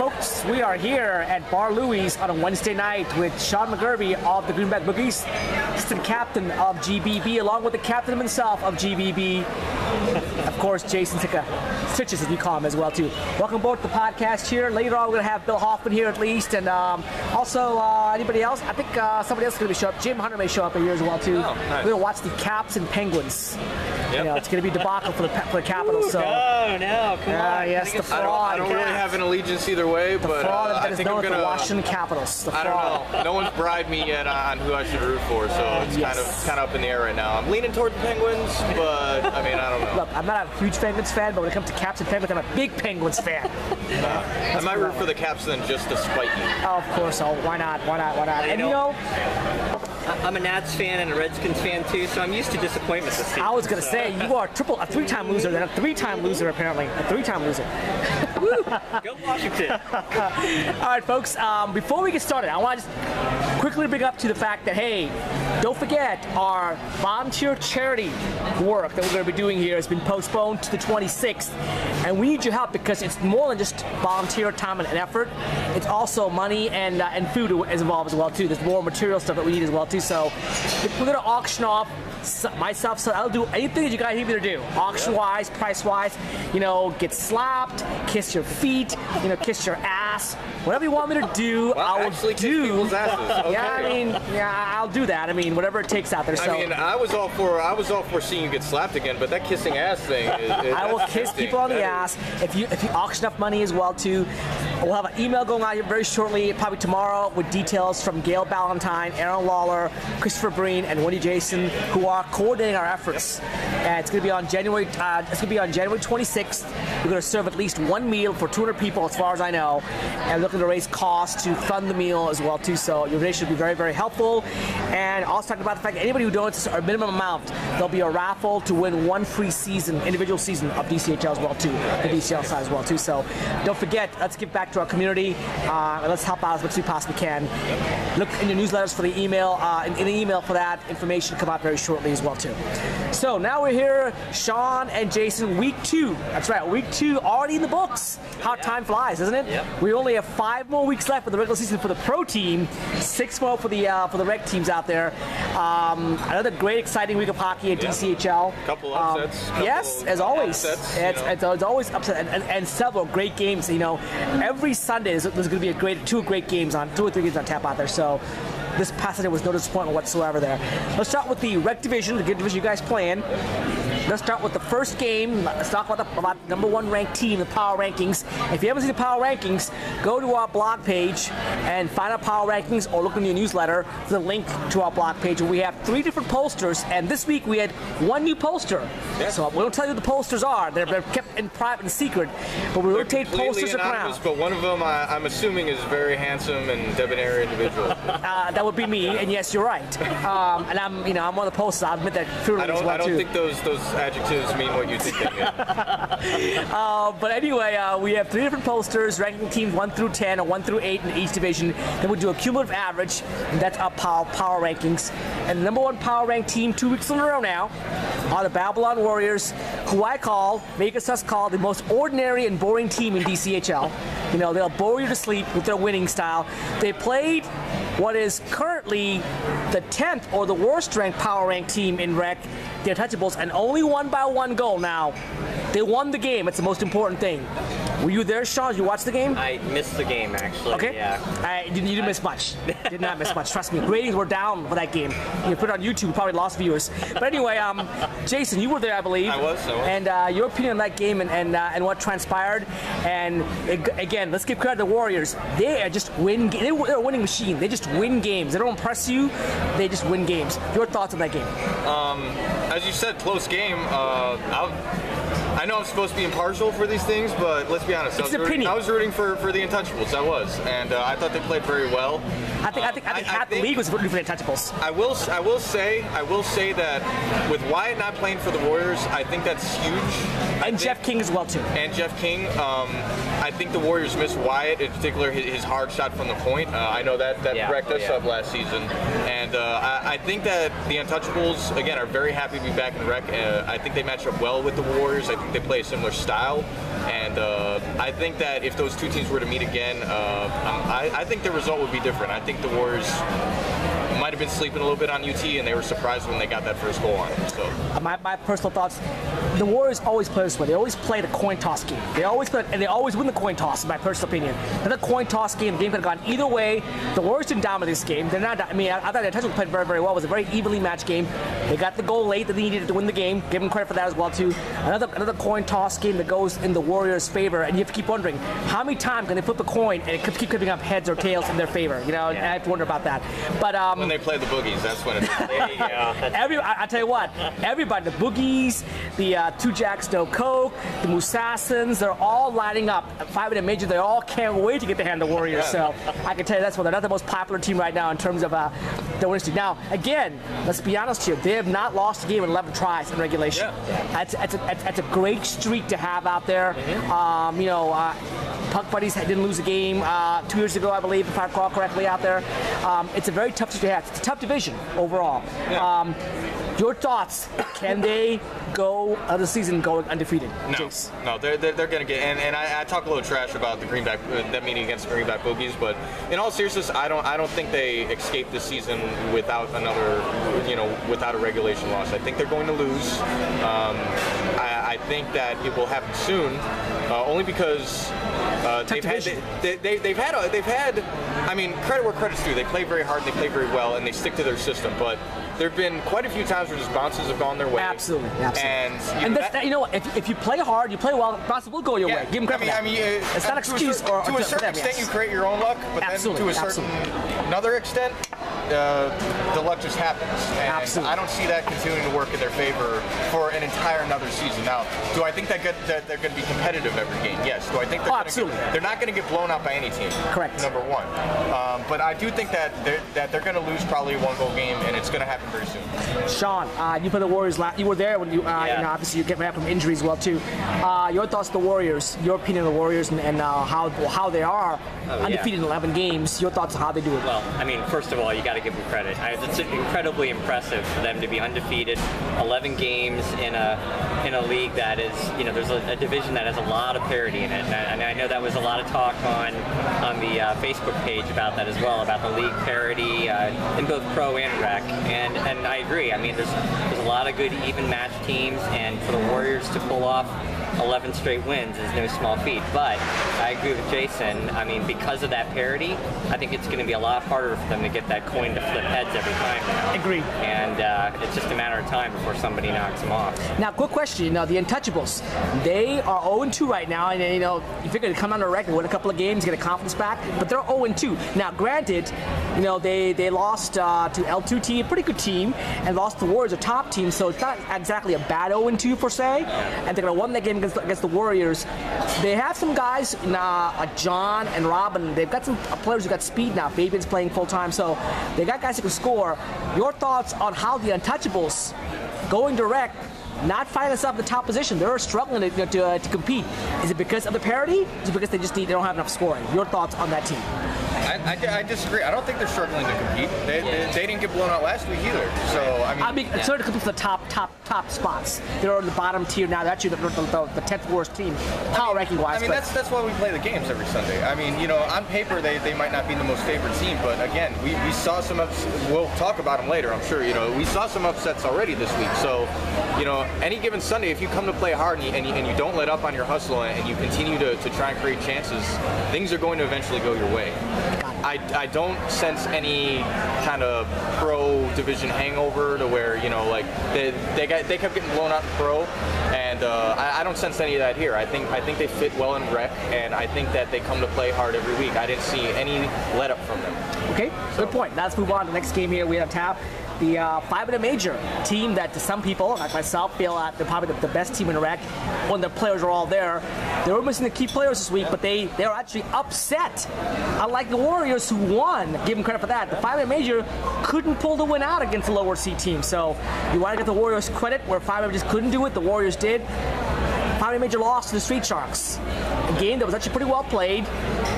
folks, we are here at Bar Louie's on a Wednesday night with Sean McGurvey of the Greenback Boogies, assistant captain of GBB, along with the captain himself of GBB, of course, Jason Stitches, as we call him as well, too. Welcome both to the podcast here. Later on, we're going to have Bill Hoffman here at least, and also anybody else. I think somebody else is going to show up. Jim Hunter may show up here as well, too. Oh, nice. We're going to watch the Caps and Penguins. Yep. You know, it's going to be debacle for the Capitals. So. No, come on. Yes, the fraud. I don't really have an allegiance either way, the but fraud that I is think known I'm as gonna. The Washington Capitals. I don't know. No one's bribed me yet on who I should root for, so it's kind of up in the air right now. I'm leaning toward the Penguins, but I mean, I don't know. Look, I'm not a huge Penguins fan, but when it comes to Caps and Penguins, I'm a big Penguins fan. I might root for the Caps then just to spite you. Oh, of course. Oh, why not? Why not? Why not? And you know, I'm a Nats fan and a Redskins fan too, so I'm used to disappointment this season. I was going to say, you are a three-time loser, then a three-time loser, apparently. A three-time loser. Go Washington. All right, folks, before we get started, I want to just quickly bring up to the fact that, hey, don't forget our volunteer charity work that we're going to be doing here has been postponed to the 26th, and we need your help because it's more than just volunteer time and effort. It's also money and food is involved as well, too. There's more material stuff that we need as well, too. So we're going to auction off myself, so I'll do anything that you guys need me to do, auction-wise, price-wise. You know, get slapped, kiss your feet, you know, kiss your ass, whatever you want me to do, Well, I will actually kiss do. people's asses. Okay. Yeah, I'll do that. I mean, whatever it takes out there. So I mean, I was all for seeing you get slapped again, but that kissing ass thing is I will that's kiss tempting. people on the ass. If you auction up money as well too, we'll have an email going out here very shortly, probably tomorrow, with details from Gail Ballantyne, Aaron Lawler, Christopher Breen, and Wendy Jason, who are coordinating our efforts. And it's going to be on January. It's going to be on January 26th. We're going to serve at least one meal for 200 people, as far as I know, and looking to raise costs to fund the meal as well too. So your donation will be very, very helpful. And also talking about the fact that anybody who donates a minimum amount, there'll be a raffle to win one free season, individual season of DCHL as well too, the DCL side as well too. So don't forget, let's give back to our community and let's help out as much as we possibly can. Look in your newsletters for the email, in the email for that information come out very shortly as well too. So now we're here, Sean and Jason, week 2. That's right, week 2 already in the books. How time flies, isn't it? Yep. We only have 5 more weeks left for the regular season for the pro team, 6 more for the rec teams out there. Another great, exciting week of hockey at DCHL. Couple upsets. Yes, as always. Upsets, it's always upset and several great games. You know, every Sunday there's going to be two or 3 games on tap out there. So this past Sunday was no disappointment whatsoever there. Let's start with the rec division, the good division you guys playing. Let's start with the first game. Let's talk about number 1 ranked team, the Power Rankings. If you haven't seen the Power Rankings, go to our blog page and find our Power Rankings or look in your newsletter for the link to our blog page. We have 3 different posters, and this week we had 1 new poster. Yeah. So we don't tell you who the posters are. They're kept in private and secret, but we rotate posters around. But one of them, I'm assuming, is a very handsome and debonair individual. That would be me, and yes, you're right. And I'm one of the posters. I'll admit that freely as well, I don't too. think those adjectives mean what you think they mean. But anyway, we have 3 different posters, ranking teams 1 through 10 or 1 through 8 in each division. Then we do a cumulative average, and that's our power rankings. And the number 1 power ranked team 2 weeks in a row now are the Babylon Warriors, who I make us call the most ordinary and boring team in DCHL. You know, they'll bore you to sleep with their winning style. They played what is currently the 10th or the worst ranked power ranked team in rec, the Untouchables, and only won by 1 goal. Now, they won the game. It's the most important thing. Were you there, Sean? Did you watch the game? I missed the game, actually. Okay. Yeah. You didn't miss much. Did not miss much. Trust me. Ratings were down for that game. You put it on YouTube, you probably lost viewers. But anyway, Jason, you were there, I believe. I was. And your opinion on that game and what transpired. And again, let's give credit to the Warriors. They are just they're a winning machine. They just win games. They don't impress you. They just win games. Your thoughts on that game? As you said, close game. I know I'm supposed to be impartial for these things, but let's be honest. I was rooting for the Untouchables. I was, and I thought they played very well. I think half the league was rooting for the Untouchables. I will say that with Wyatt not playing for the Warriors, I think that's huge. Jeff King as well too. And Jeff King. I think the Warriors missed Wyatt, in particular his hard shot from the point. I know that wrecked us up last season, and I think that the Untouchables again are very happy to be back in the rec. I think they match up well with the Warriors. I think they play a similar style, and and I think that if those two teams were to meet again, I think the result would be different. I think the Warriors might have been sleeping a little bit on UT, and they were surprised when they got that first goal on them. So my personal thoughts: the Warriors always play this way. They always play the coin toss game. They always play, and they always win the coin toss. In my personal opinion, the coin toss game, the game could have gone either way. The Warriors didn't dominate this game. They're not. I mean, I thought the Untouchables played very, very well. It was a very evenly matched game. They got the goal late that they needed to win the game. Give them credit for that as well too. Another coin toss game that goes in the Warriors' favor, and you have to keep wondering how many times can they flip a coin and it could keep coming up heads or tails in their favor. You know, and I have to wonder about that. But when they play the boogies, that's when it's. There you go. I tell you what, everybody, the Boogies, the Two Jacks No Coke, the Musasins, they're all lining up. 5 of the major, they all can't wait to get the hand of the Warriors. So I can tell you that's why they're not the most popular team right now in terms of the winning streak. Now, again, let's be honest here, they have not lost a game in 11 tries in regulation. That's a great streak to have out there. You know, Puck Buddies didn't lose a game 2 years ago, I believe, if I recall correctly, out there. It's a very tough streak to have. It's a tough division overall. Your thoughts? Can they go the season going undefeated? No, they're going to get. And I talk a little trash about the Greenback that meeting against the Greenback Boogies, but in all seriousness, I don't think they escape this season without without a regulation loss. I think they're going to lose. I think that it will happen soon, only because they've had. I mean, credit where credit's due. They play very hard, and they play very well, and they stick to their system, but there have been quite a few times where just bounces have gone their way. Absolutely. And you know what? If you play hard, you play well, bounces will go your way. Give them credit. It's not an excuse. To a certain extent, you create your own luck, but then to a certain another extent, the luck just happens. And I don't see that continuing to work in their favor for an entire another season. Now, do I think that they're going to be competitive every game? Yes. Do I think they're not going to get blown out by any team? Correct. Number one. But I do think that they're going to lose probably a one-goal game, and it's going to happen very soon. Sean, you played the Warriors last. You were there when you obviously you get back from injuries as well too. Your thoughts on the Warriors? Your opinion of the Warriors and how they are undefeated in 11 games. Your thoughts on how they do it? Well, I mean, first of all, you got to give them credit. It's incredibly impressive for them to be undefeated, 11 games in a league that is, there's a division that has a lot of parity in it, and I know that was a lot of talk on the Facebook page about that as well, about the league parity in both pro and rec, and I agree. I mean, there's a lot of good even match teams, and for the Warriors to pull off 11 straight wins is no small feat. But I agree with Jason. I mean, because of that parity, I think it's going to be a lot harder for them to get that coin to flip heads every time now. Agreed. And it's just a matter of time before somebody knocks them off. Now, quick question. The Untouchables, they are 0-2 right now, and you figure they come on the record, win a couple of games, get a confidence back, but they're 0-2. Now, granted, they lost to L2 team, pretty good team, and lost to Warriors, a top team, so it's not exactly a bad 0-2 per se, and they're going to win that game against the Warriors. They have some guys like John and Robin. They've got some players who got speed now. Fabian's playing full time, so they got guys who can score. Your thoughts on how the Untouchables going direct, not finding themselves in the top position? They're struggling to compete. Is it because of the parity? Is it because they don't have enough scoring? Your thoughts on that team? I disagree. I don't think they're struggling to compete. They didn't get blown out last week either. So I mean, it's sort of compete for the top spots. They're in the bottom tier now. They're actually the 10th worst team, power ranking wise. I mean, that's why we play the games every Sunday. I mean, on paper they might not be the most favored team, but again, we saw some we'll talk about them later, I'm sure. We saw some upsets already this week. So, any given Sunday, if you come to play hard and you don't let up on your hustle and you continue to try and create chances, things are going to eventually go your way. I don't sense any kind of pro division hangover to where they kept getting blown out in pro, and I don't sense any of that here. I think they fit well in rec, and I think that they come to play hard every week. I didn't see any let up from them. Okay, good point. Let's move on to the next game here. We have Tap, the 5 in a major team that to some people, like myself, feel they're probably the best team in rec when the players are all there. They were missing the key players this week, but they were actually upset. Unlike the Warriors who won, give them credit for that. The 5 in a major couldn't pull the win out against the lower seed team. So you want to give the Warriors credit where 5 in a major just couldn't do it. The Warriors did. 5 5-minute major loss to the Street Sharks. A game that was actually pretty well played.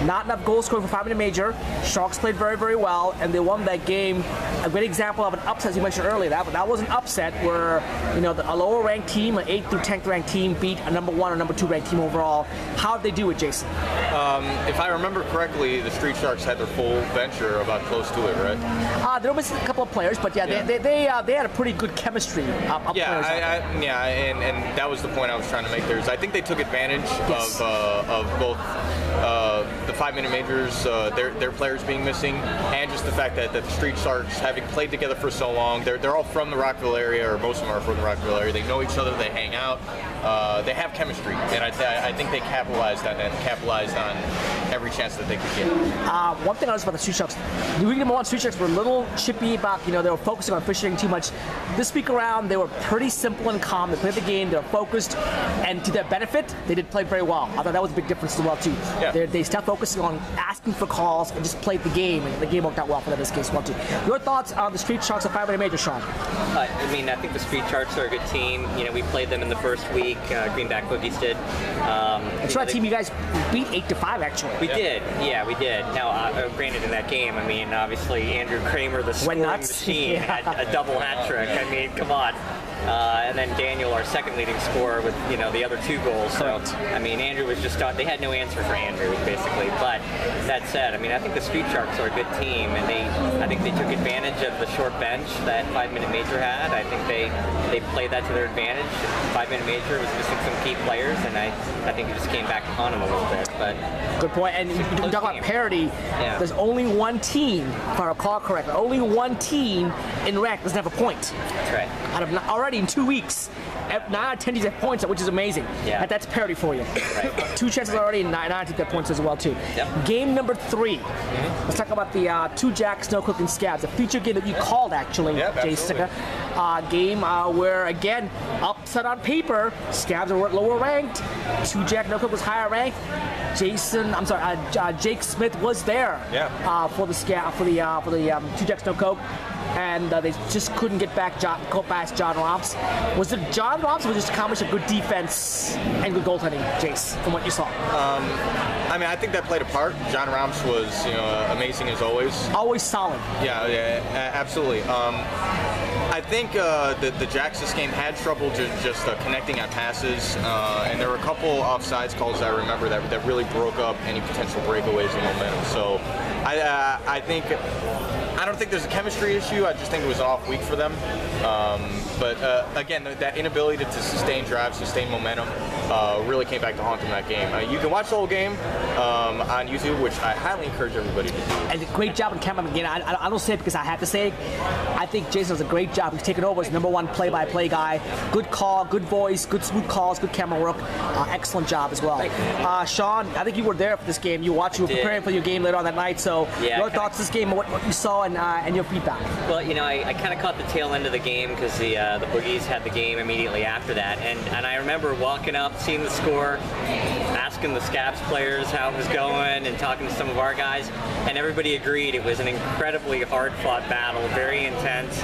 Not enough goal scoring for 5-minute major. Sharks played very, very well, and they won that game. A great example of an upset, as you mentioned earlier. That was an upset where, you know, a lower ranked team, an 8th through 10th ranked team, beat a number 1 or number 2 ranked team overall. How did they do it, Jason? If I remember correctly, the Street Sharks had their full bench or about close to it, right? There was a couple of players, but they had a pretty good chemistry. And that was the point I was trying to make there. Is I think they took advantage of both the 5-minute majors, their players being missing, and just the fact that the Street Sharks, having played together for so long, they're all from the Rockville area, or most of them are from the Rockville area. They know each other, they hang out, they have chemistry, and I think they capitalized on that, capitalized on every chance that they could get. One thing I noticed about the Street Sharks, the week number 1 Street Sharks were a little chippy about, you know, they were focusing on fishing too much. This week around, they were pretty simple and calm. They played the game, they were focused, and to their benefit, they did play very well. I thought that was a big difference as well, too. Yeah. They stopped focusing on asking for calls and just played the game, and the game worked out well for them in this case as well, too. Your thoughts on the Street Sharks of 5-minute major, Sean? I mean, I think the Street Sharks are a good team. You know, we played them in the first week. Greenback Boogies did. It's not a team you guys beat 8-5, actually. We did. Yeah, we did. Now, granted, in that game, I mean, obviously, Andrew Kramer, the scoring machine, had a double hat trick. I mean, come on. And then Daniel, our second leading scorer, with, you know, the other 2 goals. So, I mean, Andrew was just they had no answer for Andrew, basically. But that said, I mean, I think the Street Sharks are a good team, and I think they took advantage of the short bench that 5-minute major had. I think they played that to their advantage. 5-minute major was missing some key players, and I think it just came back to haunt them a little bit. But good point. And you talk about parity. Yeah. There's only one team, if I recall correctly, only one team in rank doesn't have a point. That's right. Out of already in 2 weeks, 9 out of 10 teams have points, which is amazing. Yeah. That's parity for you. Right. 2 chances already, and 9 out of 10 have points as well too. Yep. Game number 3. Let's talk about the 2 Jack, Snow Cook, and Scabs, a feature game that you called actually, Jason. Game where again, upset on paper, Scabs are lower ranked, 2 Jack, No Cook was higher ranked. Jake Smith was there for the 2 Jack, No Coke. And they just couldn't get past John Romps. Was it John Romps, or was it just a combination of good defense and good goaltending, Jace, from what you saw? I mean, I think that played a part. John Romps was, you know, amazing as always. Always solid. Yeah, absolutely. I think the Jacks this game had trouble just connecting on passes, and there were a couple offsides calls I remember that really broke up any potential breakaways and momentum. So I don't think there's a chemistry issue. I just think it was an off week for them. But again, that inability to sustain drives, sustain momentum, really came back to haunt them that game. You can watch the whole game on YouTube, which I highly encourage everybody to do. And great job on camera. Again, I don't say it because I have to say it. I think Jason does a great job. He's taken over as #1 play-by-play guy. Good call, good voice, good smooth calls, good camera work. Excellent job as well. Sean, I think you were there for this game. You were preparing for your game later on that night. So your thoughts on this game, what you saw, and your feedback. Well, you know, I kind of caught the tail end of the game because the Boogies had the game immediately after that, and I remember walking up, seeing the score, asking the Scabs players how it was going, and talking to some of our guys, and everybody agreed it was an incredibly hard-fought battle, very intense.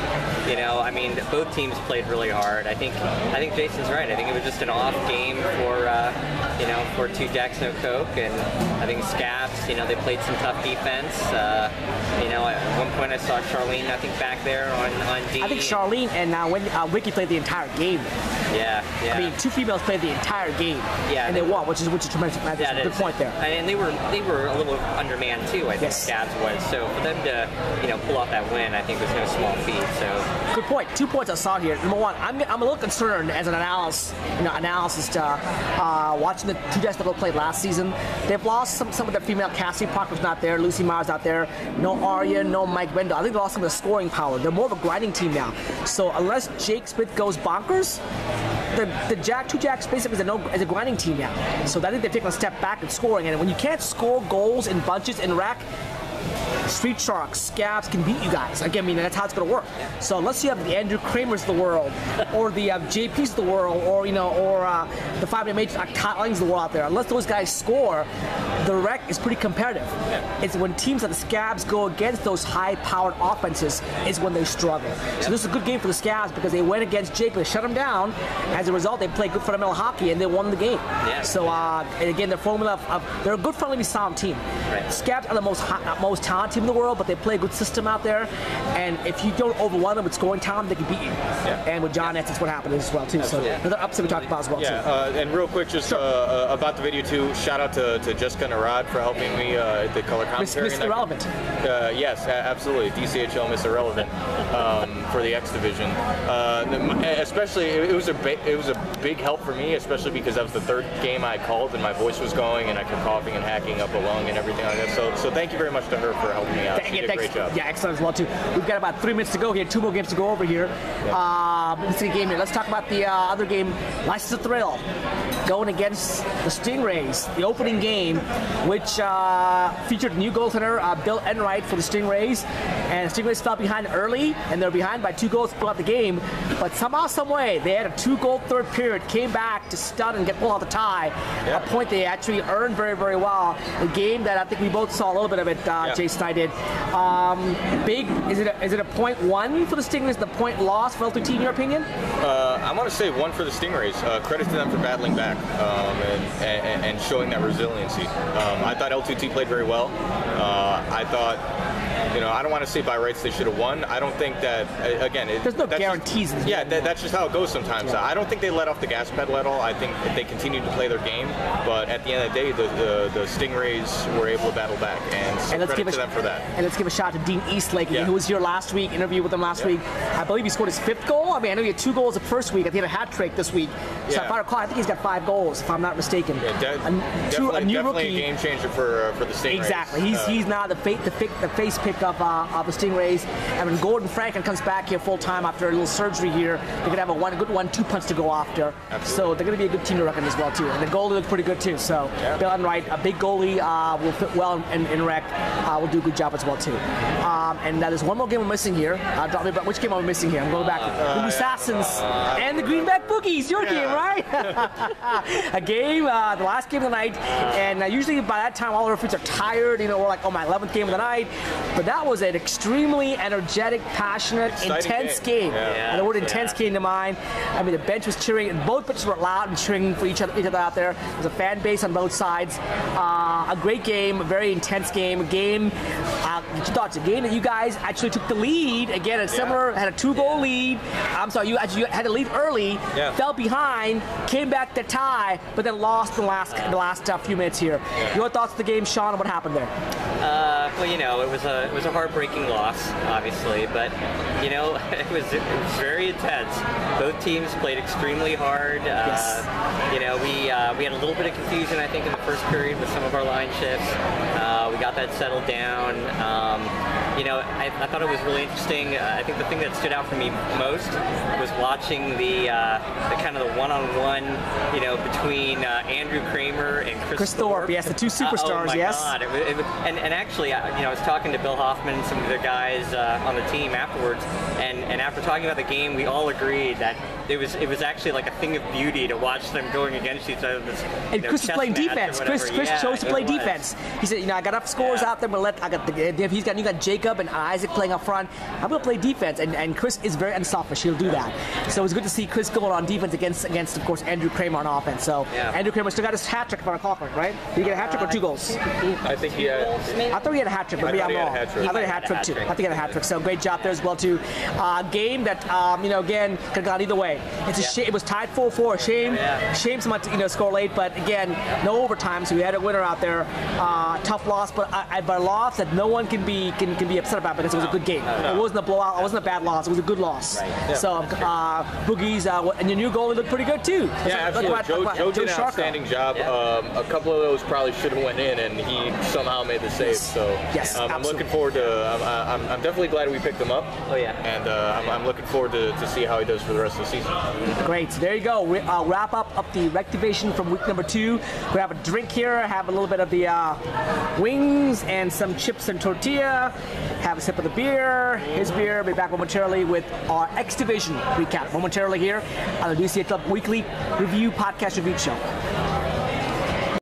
You know, I mean, both teams played really hard. I think Jason's right. I think it was just an off game for 2 Jacks, No Coke, and I think Scabs, you know, they played some tough defense. You know, at one point I saw Charlene, I think, back there on D. I think Charlene and when Ricky played the entire game. Yeah. I mean, 2 females played the entire game. Yeah. And they won, which is tremendous. Good point there. And they were a little undermanned too. I think Scabs was. So for them to, you know, pull off that win, I think was no small feat. So good point. 2 points I saw here. Number 1, I'm a little concerned as an analyst watching the 2 Jacks that played last season. They've lost some of their female. Cassie Parker's not there. Lucy Mars not there. No Arya, no Mike Wendell. I think they lost some of the scoring power. They're more of a grinding team now. So unless Jake Smith goes bonkers, the 2 Jacks basically is a grinding team now. So I think they're taking a step back in scoring. And when you can't score goals in bunches in rack, Street Sharks, Scabs can beat you guys. Again, I mean, that's how it's going to work. So unless you have the Andrew Kramers of the world, or the JPs of the world, or the 5-man majors, of the world out there, unless those guys score, the rec is pretty competitive. It's when teams like the Scabs go against those high-powered offenses is when they struggle. So this is a good game for the Scabs because they went against Jake, they shut them down. As a result, they played good fundamental hockey and they won the game. So and again, the formula they're a good, friendly, sound team. Scabs are the most talented team in the world, but they play a good system out there. And if you don't overwhelm them with scoring talent, they can beat you. And with John Nets, that's what happened as well too. So another upset we talked about as well too. And real quick, just about the video too. Shout out to Jessica Narad for helping me the color commentary. Mr. Relevant. Yes, absolutely. DCHL Mr. Relevant for the X division. Especially, it was a big help for me, especially because that was the third game I called and my voice was going and I kept coughing and hacking up a lung and everything like that. So thank you very much to her for helping me out. She did a great job. Yeah, excellent as well too. We've got about 3 minutes to go here. 2 more games to go over here. Let's see a game here. Let's talk about the other game, License to Thrill, going against the Stingrays. The opening game, which featured new goaltender Bill Enright for the Stingrays, and the Stingrays fell behind early, and they're behind by 2 goals throughout the game. But somehow, some way, they had a 2-goal third period, came back to stun and pull out the tie. A point they actually earned very, very well. A game that I think we both saw a little bit of it. Jason and I did. Big. Is it a point won for the Stingrays? The point loss for L2T in your opinion? I want to say 1 for the Stingrays. Credit to them for battling back and showing that resiliency. I thought L2T played very well. I thought, I don't want to say by rights they should have won. I don't think that, again, there's no guarantees. That's just how it goes sometimes. I don't think they let off the gas pedal at all. I think they continued to play their game, but at the end of the day, the Stingrays were able to battle back, and credit to them for that. And let's give a shout out to Dean Eastlake, who was here last week, interviewed with him last week. I believe he scored his 5th goal. I mean, I know he had 2 goals the first week. I think he had a hat trick this week. So if I recall, I think he's got 5 goals, if I'm not mistaken. Definitely a game changer for the Stingrays. Exactly. He's now the face pick of the Stingrays. And when Gordon Franklin comes back here full time after a little surgery here, they're gonna have a good 1-2 punch to go after. Absolutely. So they're gonna be a good team to reckon as well too. And the goalie looks pretty good too. So Bill Enright, a big goalie, will fit well in rec. Will do a good job as well too. And there's one more game we're missing here. Which game are we missing here? I'm going back. The Assassins and the Greenback Boogies. Your game, right? A game, the last game of the night. And usually by that time all the referees are tired. We're like, my 11th game of the night. But that was an extremely energetic, passionate, intense game. And the word intense came to mind. I mean, the bench was cheering, and both benches were loud and cheering for each other out there. There's a fan base on both sides. A great game, a very intense game. A game, thoughts? A game that you guys actually took the lead. Again, a similar, had a 2-goal lead. I'm sorry, you had to lead early, fell behind, came back to tie, but then lost in the last few minutes here. Your thoughts of the game, Sean, and what happened there? Well, it was a heartbreaking loss, obviously, but it was very intense. Both teams played extremely hard. We had a little bit of confusion, I think, in the first period with some of our line shifts. We got that settled down. I thought it was really interesting. I think the thing that stood out for me most was watching the kind of the one-on-one, between Andrew Kramer and Chris Thorpe. Yes, the 2 superstars. Oh my God! And actually, I was talking to Bill Hoffman and some of the guys on the team afterwards, and after talking about the game, we all agreed that it was actually like a thing of beauty to watch them going against each other. And Chris is playing defense. Chris chose to play defense. He said, I got enough scores out there, but you got Jacob and Isaac playing up front. I'm going to play defense, and Chris is very unselfish. He'll do that. So it was good to see Chris going on defense against of course, Andrew Kramer on offense. So Andrew Kramer still got his hat trick, if I recall, right? Did he get a hat trick or 2 goals? I think he had. I thought he had a hat trick, but maybe I'm wrong. I thought he had a hat trick too. I think he had a hat trick. So great job there as well too. Game that again could have gone either way. It's a shame. It was tied 4-4. Shame so much score late, but again no overtime. So we had a winner out there. Tough loss, but a loss that no one can be upset about because it was a good game. It wasn't a blowout. It wasn't a bad loss. It was a good loss. So Boogies and your new goalie looked pretty good too. Yeah, absolutely. Joe did an outstanding job. A couple of those probably should have went in, and he somehow made the save. So yes, I'm looking forward to. I'm definitely glad we picked him up. Oh yeah. And I'm looking forward to see how he does for the rest of the season. Great. There you go. I'll wrap up the Rectivation from week number 2. We have a drink here. Have a little bit of the wings and some chips and tortilla. Have a sip of the beer. His beer. Be back momentarily with our X Division recap momentarily here on the DCL Club Weekly Review Podcast Review Show.